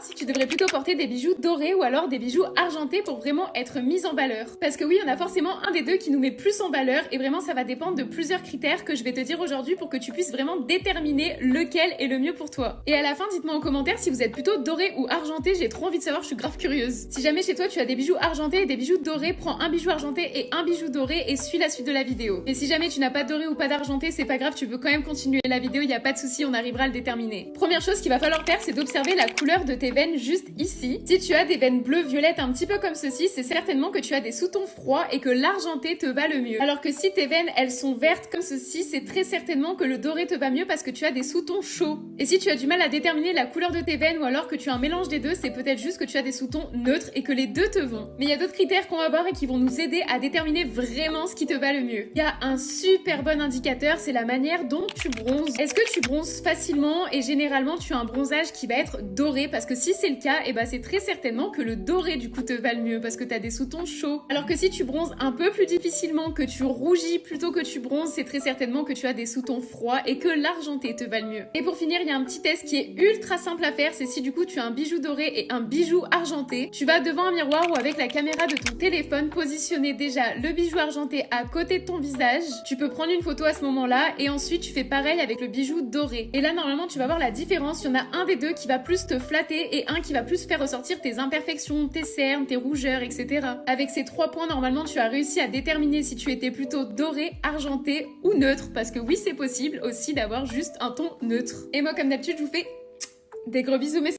si tu devrais plutôt porter des bijoux dorés ou alors des bijoux argentés pour vraiment être mis en valeur. Parce que oui, on a forcément un des deux qui nous met plus en valeur et vraiment ça va dépendre de plusieurs critères que je vais te dire aujourd'hui pour que tu puisses vraiment déterminer lequel est le mieux pour toi. Et à la fin, dites-moi en commentaire si vous êtes plutôt doré ou argenté, j'ai trop envie de savoir, je suis grave curieuse. Si jamais chez toi tu as des bijoux argentés et des bijoux dorés, prends un bijou argenté et un bijou doré et suis la suite de la vidéo. Et si jamais tu n'as pas de doré ou pas d'argenté, c'est pas grave, tu peux quand même continuer la vidéo, il n'y a pas de souci, on arrivera à le déterminer. Première chose qu'il va falloir faire, c'est d'observer la couleur de tes veines juste ici. Si tu as des veines bleues violettes un petit peu comme ceci, c'est certainement que tu as des sous-tons froids et que l'argenté te va le mieux. Alors que si tes veines elles sont vertes comme ceci, c'est très certainement que le doré te va mieux parce que tu as des sous-tons chauds. Et si tu as du mal à déterminer la couleur de tes veines ou alors que tu as un mélange des deux, c'est peut-être juste que tu as des sous-tons neutres et que les deux te vont. Mais il y a d'autres critères qu'on va voir et qui vont nous aider à déterminer vraiment ce qui te va le mieux. Il y a un super bon indicateur, c'est la manière dont tu bronzes. Est-ce que tu bronzes facilement et généralement tu as un bronzage qui va être doré? Parce que si c'est le cas, et ben c'est très certainement que le doré du coup te va le mieux parce que tu as des sous-tons chauds. Alors que si tu bronzes un peu plus difficilement, que tu rougis plutôt que tu bronzes, c'est très certainement que tu as des sous-tons froids et que l'argenté te va le mieux. Et pour finir, il y a un petit test qui est ultra simple à faire, c'est si du coup tu as un bijou doré et un bijou argenté, tu vas devant un miroir ou avec la caméra de ton téléphone positionner déjà le bijou argenté à côté de ton visage. Tu peux prendre une photo à ce moment-là et ensuite tu fais pareil avec le bijou doré. Et là normalement tu vas voir la différence, il y en a un des deux qui va plus te flatter et un qui va plus faire ressortir tes imperfections, tes cernes, tes rougeurs, etc. Avec ces 3 points, normalement tu as réussi à déterminer si tu étais plutôt doré, argenté ou neutre, parce que oui c'est possible aussi d'avoir juste un ton neutre. Et moi comme d'habitude je vous fais des gros bisous mes